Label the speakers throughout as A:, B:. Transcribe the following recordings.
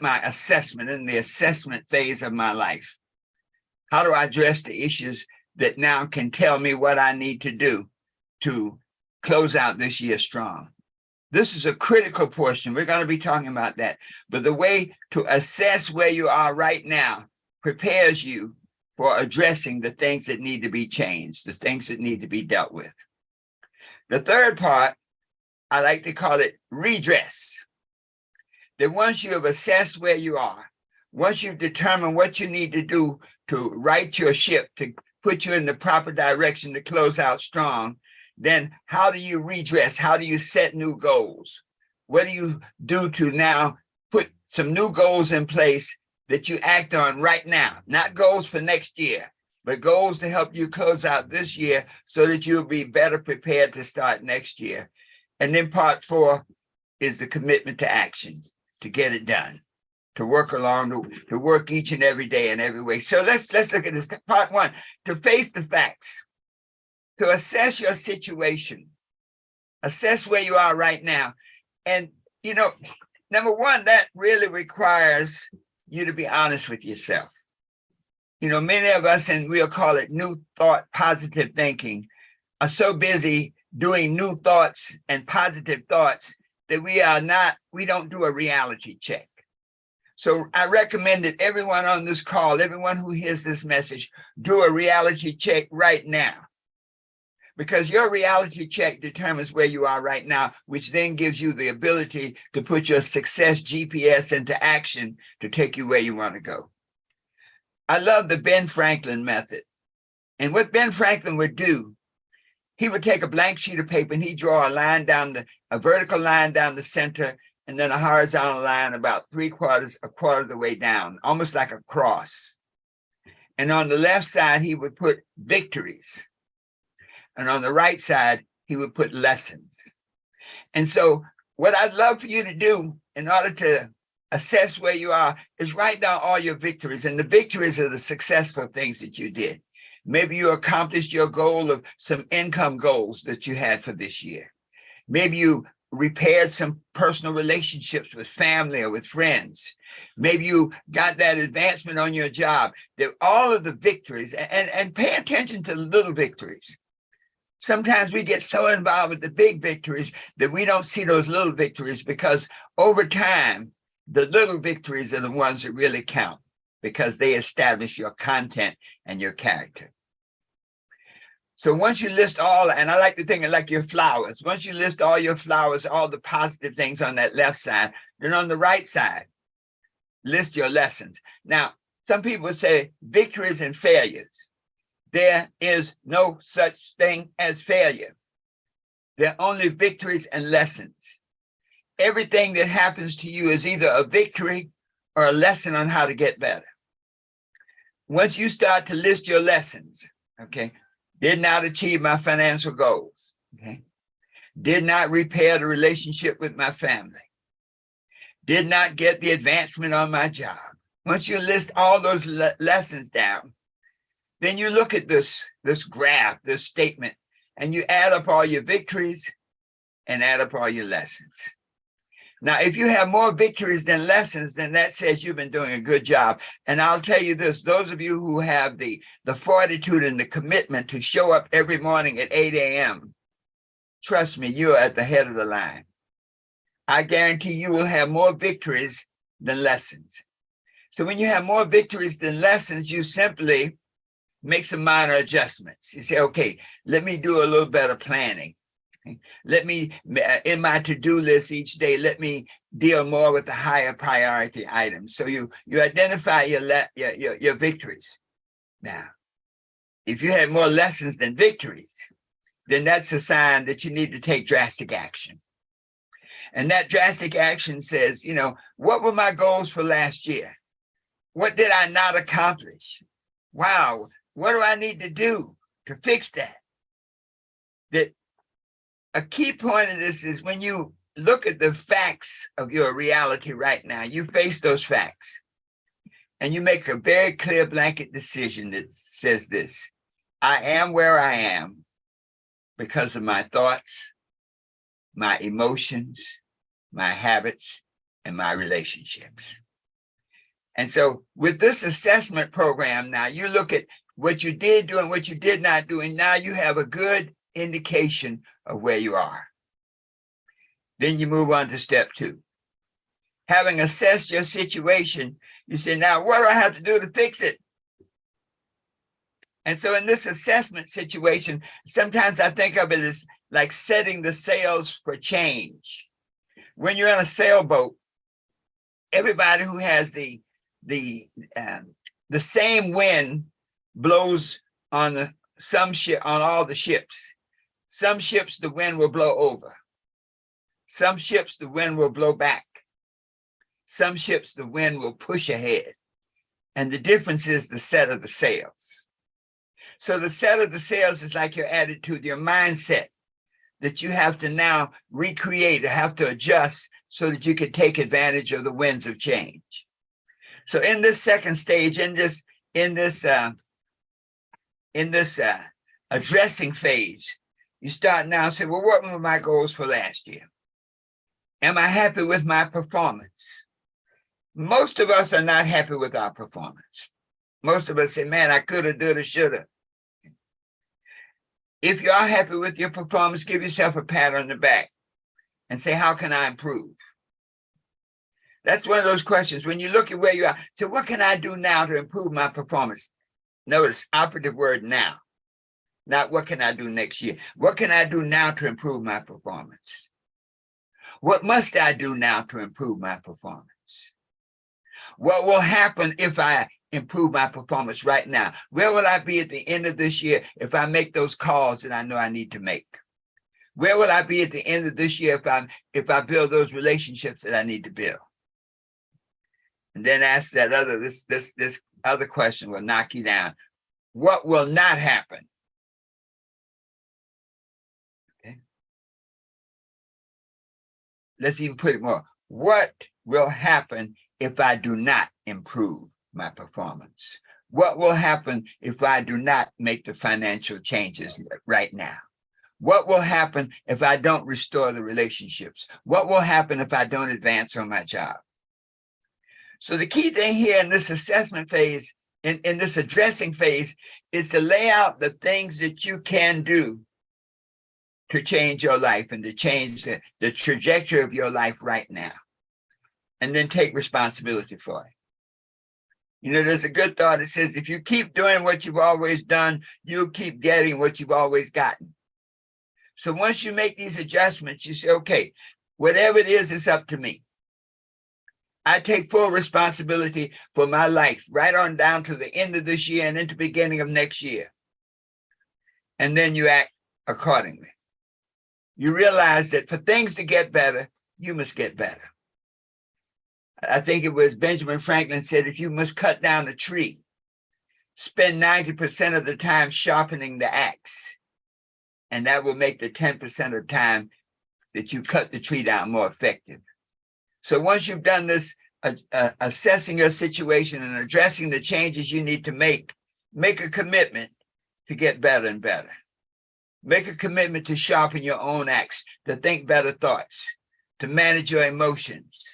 A: my assessment, in the assessment phase of my life. How do I address the issues that now can tell me what I need to do to close out this year strong? This is a critical portion. We're going to be talking about that. But the way to assess where you are right now prepares you for addressing the things that need to be changed, the things that need to be dealt with. The third part, I like to call it redress. That once you have assessed where you are, once you've determined what you need to do to right your ship, to put you in the proper direction to close out strong, then how do you redress? How do you set new goals? What do you do to now put some new goals in place that you act on right now? Not goals for next year, but goals to help you close out this year so that you'll be better prepared to start next year. And then part 4 is the commitment to action, to get it done, to work along, to work each and every day in every way. So let's look at this. Part 1, to face the facts, to assess your situation, assess where you are right now. And, you know, number 1, that really requires you to be honest with yourself. You know, many of us, and we'll call it new thought, positive thinking, are so busy doing new thoughts and positive thoughts that we don't do a reality check. So I recommend that everyone on this call, everyone who hears this message, do a reality check right now. Because your reality check determines where you are right now, which then gives you the ability to put your success GPS into action to take you where you want to go. I love the Ben Franklin method. And what Ben Franklin would do, he would take a blank sheet of paper and he'd draw a vertical line down the center, and then a horizontal line about a quarter of the way down, almost like a cross. And on the left side, he would put victories. And on the right side, he would put lessons. And so what I'd love for you to do in order to assess where you are is write down all your victories. And the victories are the successful things that you did. Maybe you accomplished your goal of some income goals that you had for this year. Maybe you repaired some personal relationships with family or with friends. Maybe you got that advancement on your job. All of the victories, and pay attention to the little victories. Sometimes we get so involved with the big victories that we don't see those little victories, because over time, the little victories are the ones that really count, because they establish your content and your character. So once you list all, and I like to think of like your flowers, once you list all your flowers, all the positive things on that left side, then on the right side, list your lessons. Now, some people say victories and failures. There is no such thing as failure. There are only victories and lessons. Everything that happens to you is either a victory or a lesson on how to get better. Once you start to list your lessons, okay, did not achieve my financial goals, okay, did not repair the relationship with my family, did not get the advancement on my job. Once you list all those lessons down, then you look at this graph, this statement, and you add up all your victories and add up all your lessons. Now, if you have more victories than lessons, then that says you've been doing a good job. And I'll tell you this, those of you who have the fortitude and the commitment to show up every morning at 8 a.m., trust me, you're at the head of the line. I guarantee you will have more victories than lessons. So when you have more victories than lessons, you simply make some minor adjustments. You say, okay, let me do a little better planning. Let me, in my to-do list each day, let me deal more with the higher priority items. So you identify your victories. Now, if you have more lessons than victories, then that's a sign that you need to take drastic action. And that drastic action says, you know, what were my goals for last year? What did I not accomplish? Wow, what do I need to do to fix that? That a key point of this is when you look at the facts of your reality right now, you face those facts and you make a very clear blanket decision that says this: I am where I am because of my thoughts, my emotions, my habits, and my relationships. And so with this assessment program, now you look at what you did do and what you did not do, and now you have a good indication of where you are. Then you move on to step 2. Having assessed your situation, you say, now what do I have to do to fix it? And so in this assessment situation, sometimes I think of it as like setting the sails for change. When you're in a sailboat, everybody who has the same wind blows on on all the ships. Some ships, the wind will blow over. Some ships, the wind will blow back. Some ships, the wind will push ahead. And the difference is the set of the sails. So the set of the sails is like your attitude, your mindset that you have to now recreate, have to adjust so that you can take advantage of the winds of change. So in this second stage, in this addressing phase, you start now and say, well, what were my goals for last year? Am I happy with my performance? Most of us are not happy with our performance. Most of us say, man, I could have, did have, should have. If you are happy with your performance, give yourself a pat on the back and say, how can I improve? That's one of those questions. When you look at where you are, so what can I do now to improve my performance? Notice, operative word now, not what can I do next year? What can I do now to improve my performance? What must I do now to improve my performance? What will happen if I improve my performance right now? Where will I be at the end of this year if I make those calls that I know I need to make? Where will I be at the end of this year if I build those relationships that I need to build? And then ask that this other question will knock you down. What will not happen? Okay. Let's even put it more. What will happen if I do not improve my performance? What will happen if I do not make the financial changes right now? What will happen if I don't restore the relationships? What will happen if I don't advance on my job? So the key thing here in this assessment phase, in this addressing phase, is to lay out the things that you can do to change your life and to change the trajectory of your life right now. And then take responsibility for it. You know, there's a good thought that says, if you keep doing what you've always done, you'll keep getting what you've always gotten. So once you make these adjustments, you say, okay, whatever it is, it's up to me. I take full responsibility for my life right on down to the end of this year and into the beginning of next year. And then you act accordingly. You realize that for things to get better, you must get better. I think it was Benjamin Franklin said, if you must cut down a tree, spend 90% of the time sharpening the axe. And that will make the 10% of the time that you cut the tree down more effective. So once you've done this, assessing your situation and addressing the changes you need to make a commitment to get better and better. Make a commitment to sharpen your own axe, to think better thoughts, to manage your emotions,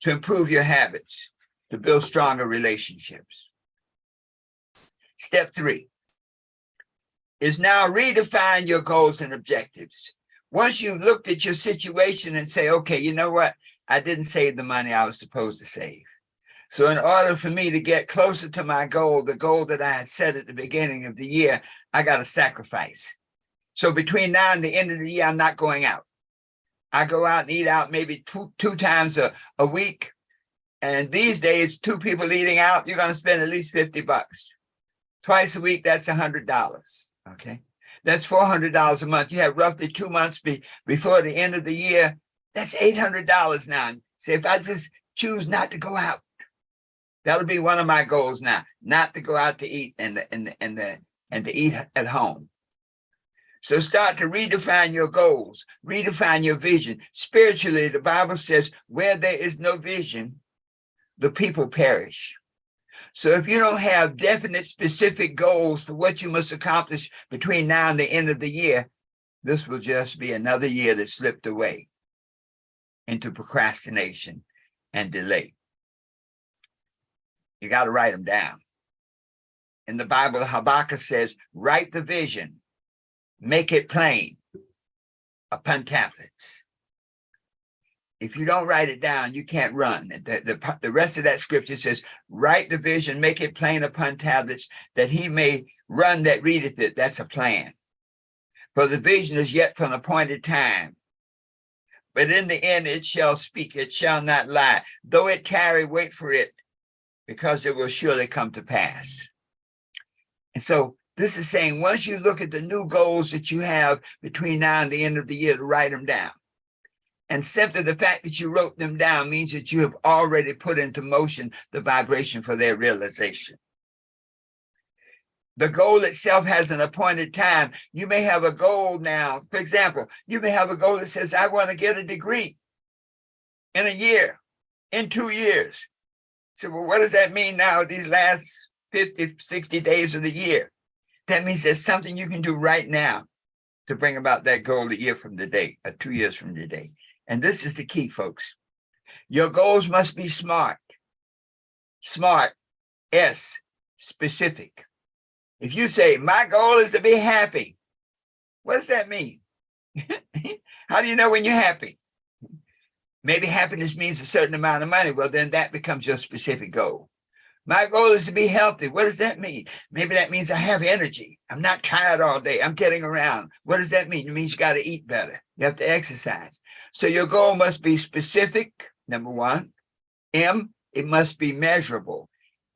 A: to improve your habits, to build stronger relationships. Step 3 is now redefine your goals and objectives. Once you've looked at your situation and say, okay, you know what? I didn't save the money I was supposed to save. So in order for me to get closer to my goal, the goal that I had set at the beginning of the year, I got to sacrifice. So between now and the end of the year, I'm not going out. I go out and eat out maybe two times a week. And these days, 2 people eating out, you're going to spend at least $50. Twice a week, that's $100. Okay. That's $400 a month. You have roughly 2 months before the end of the year. That's $800 now. Say, if I just choose not to go out, that'll be one of my goals now, not to go out to eat and to eat at home. So start to redefine your goals, redefine your vision. Spiritually, the Bible says, where there is no vision, the people perish. So if you don't have definite, specific goals for what you must accomplish between now and the end of the year, this will just be another year that slipped away into procrastination and delay. You got to write them down. In the Bible, Habakkuk says, write the vision, make it plain upon tablets. If you don't write it down, you can't run. The rest of that scripture says, write the vision, make it plain upon tablets, that he may run that readeth it. That's a plan. For the vision is yet for an appointed time. But in the end, it shall speak, it shall not lie. Though it tarry, wait for it, because it will surely come to pass. And so this is saying, once you look at the new goals that you have between now and the end of the year, to write them down. And simply the fact that you wrote them down means that you have already put into motion the vibration for their realization. The goal itself has an appointed time. You may have a goal now. For example, you may have a goal that says, I want to get a degree in a year, in 2 years. So, well, what does that mean now, these last 50, 60 days of the year? That means there's something you can do right now to bring about that goal a year from today, or 2 years from today. And this is the key, folks. Your goals must be smart. Smart, S, specific. If you say, my goal is to be happy, what does that mean? How do you know when you're happy? Maybe happiness means a certain amount of money. Well, then that becomes your specific goal. My goal is to be healthy. What does that mean? Maybe that means I have energy. I'm not tired all day. I'm getting around. What does that mean? It means you got to eat better. You have to exercise. So your goal must be specific, number one. M, it must be measurable.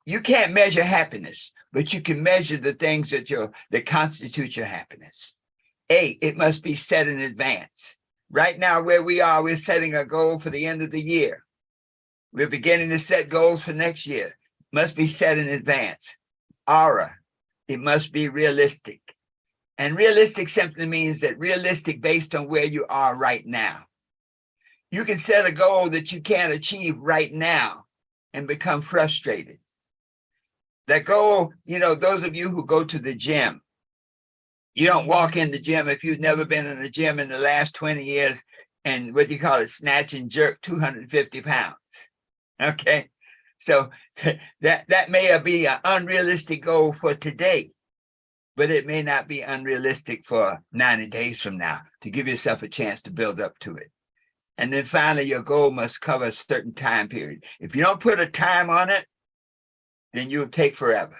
A: You can't measure happiness, but you can measure the things that constitute your happiness. A, it must be set in advance. Right now, where we are, we're setting a goal for the end of the year. We're beginning to set goals for next year. Must be set in advance. Aura, it must be realistic. And realistic simply means that realistic based on where you are right now. You can set a goal that you can't achieve right now and become frustrated. That goal, those of you who go to the gym, you don't walk in the gym if you've never been in the gym in the last 20 years and snatch and jerk 250 pounds. Okay. So that may be an unrealistic goal for today, but it may not be unrealistic for 90 days from now, to give yourself a chance to build up to it. And then finally, your goal must cover a certain time period. If you don't put a time on it, then you'll take forever.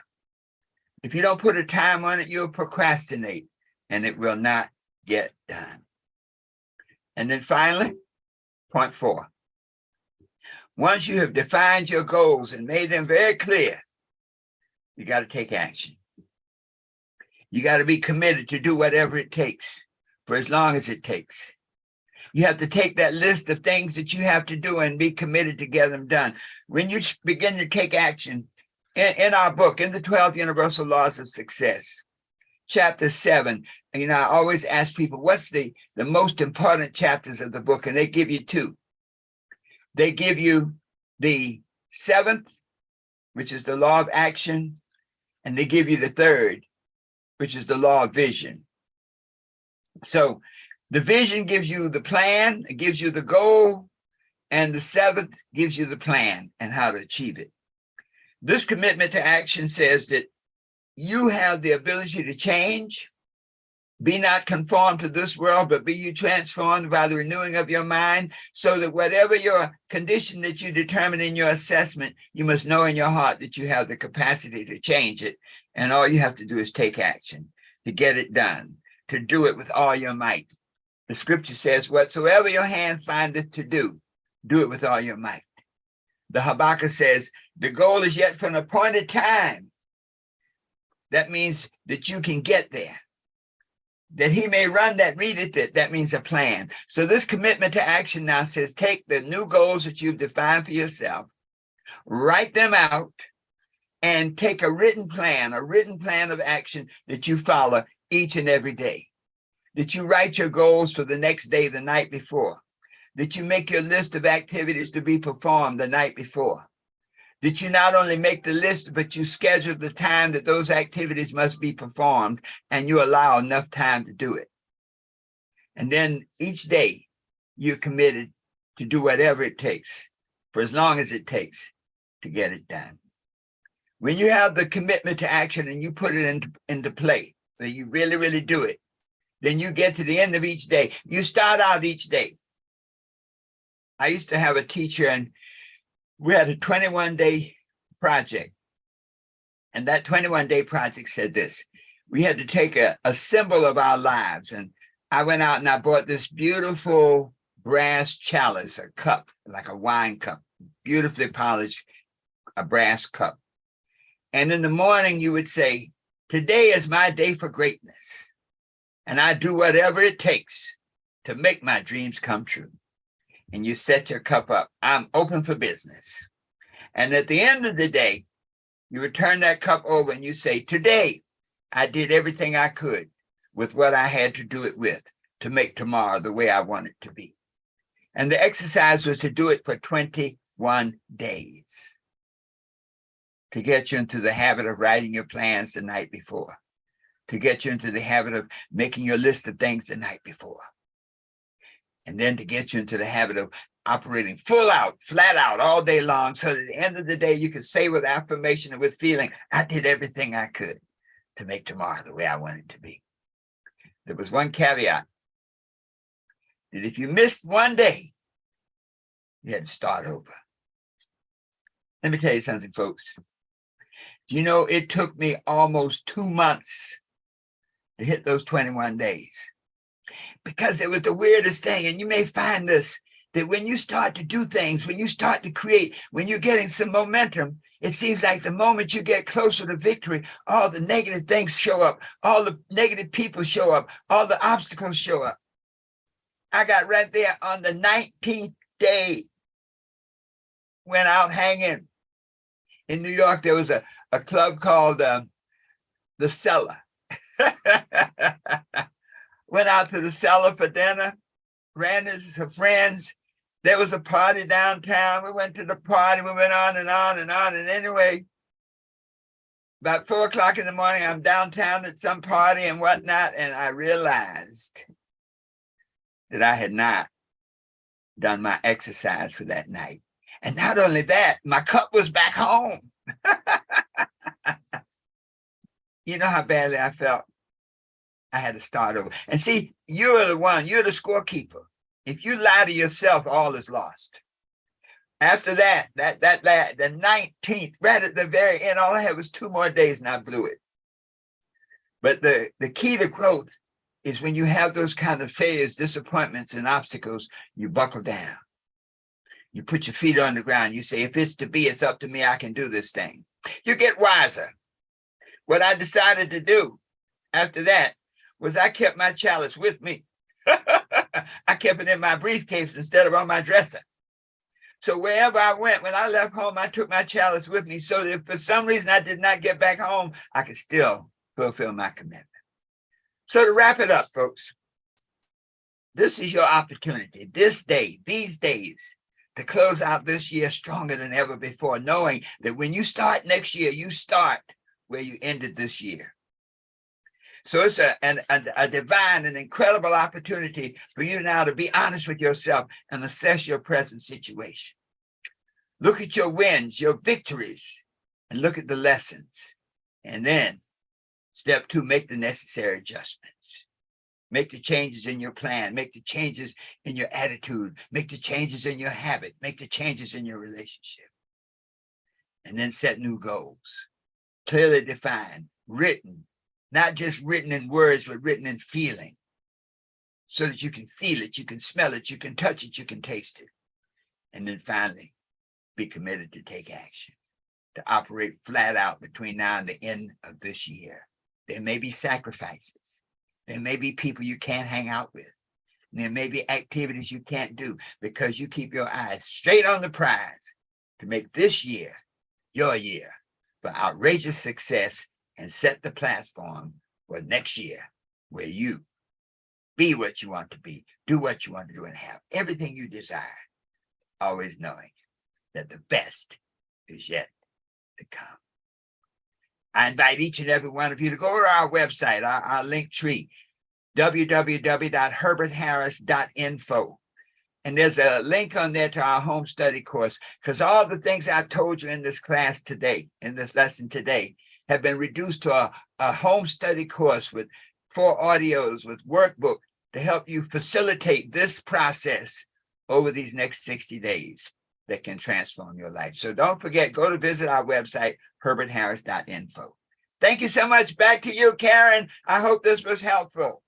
A: If you don't put a time on it, you'll procrastinate and it will not get done. And then finally, point 4. Once you have defined your goals and made them very clear, you got to take action. You got to be committed to do whatever it takes for as long as it takes. You have to take that list of things that you have to do and be committed to get them done. When you begin to take action, in our book, in the 12 Universal Laws of Success, chapter 7, I always ask people, what's the most important chapters of the book? And they give you 2. They give you the 7th, which is the law of action, and they give you the 3rd, which is the law of vision. So the vision gives you the plan, it gives you the goal, and the 7th gives you the plan and how to achieve it. This commitment to action says that you have the ability to change. Be not conformed to this world, but be you transformed by the renewing of your mind, so that whatever your condition that you determine in your assessment, you must know in your heart that you have the capacity to change it. And all you have to do is take action to get it done, to do it with all your might. The scripture says, whatsoever your hand findeth to do, do it with all your might. The Habakkuk says, the goal is yet for an appointed time. That means that you can get there. That he may run that readeth it, that means a plan. So this commitment to action now says, take the new goals that you've defined for yourself, write them out, and take a written plan of action that you follow each and every day. That you write your goals for the next day, the night before. That you make your list of activities to be performed the night before. That you not only make the list, but you schedule the time that those activities must be performed, and you allow enough time to do it. And then each day you're committed to do whatever it takes for as long as it takes to get it done. When you have the commitment to action and you put it into play, that you really, really do it, then you get to the end of each day. You start out each day. I used to have a teacher, and we had a 21-day project. And that 21-day project said this: we had to take a symbol of our lives. And I went out and I bought this beautiful brass chalice, a cup, like a wine cup, beautifully polished, a brass cup. And in the morning, you would say, today is my day for greatness. And I do whatever it takes to make my dreams come true. And you set your cup up. I'm open for business. And at the end of the day, you would turn that cup over and you say, today, I did everything I could with what I had to do it with to make tomorrow the way I want it to be. And the exercise was to do it for 21 days to get you into the habit of writing your plans the night before, to get you into the habit of making your list of things the night before, and then to get you into the habit of operating full out, flat out all day long, so that at the end of the day, you can say with affirmation and with feeling, I did everything I could to make tomorrow the way I want it to be. There was one caveat, that if you missed one day, you had to start over. Let me tell you something, folks. Do you know it took me almost 2 months to hit those 21 days? Because it was the weirdest thing. And you may find this, that when you start to do things, when you start to create, when you're getting some momentum, it seems like the moment you get closer to victory, all the negative things show up, all the negative people show up, all the obstacles show up. I got right there on the 19th day, went out hanging. In New York, there was a club called The Cellar. Went out to the Cellar for dinner, ran into some friends. There was a party downtown. We went to the party. We went on and on and on. And anyway, about 4 o'clock in the morning, I'm downtown at some party and whatnot. And I realized that I had not done my exercise for that night. And not only that, my cup was back home. You know how badly I felt? I had to start over. And see, you're the one, you're the scorekeeper. If you lie to yourself, all is lost. After that, the 19th, right at the very end, all I had was 2 more days and I blew it. But the key to growth is when you have those kind of failures, disappointments, and obstacles, you buckle down. You put your feet on the ground. You say, if it's to be, it's up to me. I can do this thing. You get wiser. What I decided to do after that was I kept my chalice with me. I kept it in my briefcase instead of on my dresser. So wherever I went, when I left home, I took my chalice with me so that if for some reason I did not get back home, I could still fulfill my commitment. So to wrap it up, folks, this is your opportunity, this day, these days, to close out this year stronger than ever before, knowing that when you start next year, you start where you ended this year. So it's a divine and incredible opportunity for you now to be honest with yourself and assess your present situation. Look at your wins, your victories, and look at the lessons. And then step 2, make the necessary adjustments. Make the changes in your plan, make the changes in your attitude, make the changes in your habit, make the changes in your relationship. And then set new goals, clearly defined, written, not just written in words, but written in feeling, so that you can feel it, you can smell it, you can touch it, you can taste it. And then finally, be committed to take action, to operate flat out between now and the end of this year. There may be sacrifices. There may be people you can't hang out with. There may be activities you can't do because you keep your eyes straight on the prize to make this year your year for outrageous success and set the platform for next year where you be what you want to be, do what you want to do, and have everything you desire, always knowing that the best is yet to come. I invite each and every one of you to go to our website, our link tree, www.herbertharris.info, And there's a link on there to our home study course, because all the things I told you in this class today, in this lesson today, have been reduced to a home study course with 4 audios, with workbook to help you facilitate this process over these next 60 days that can transform your life. So don't forget, go to visit our website, herbertharris.info. Thank you so much. Back to you, Karen. I hope this was helpful.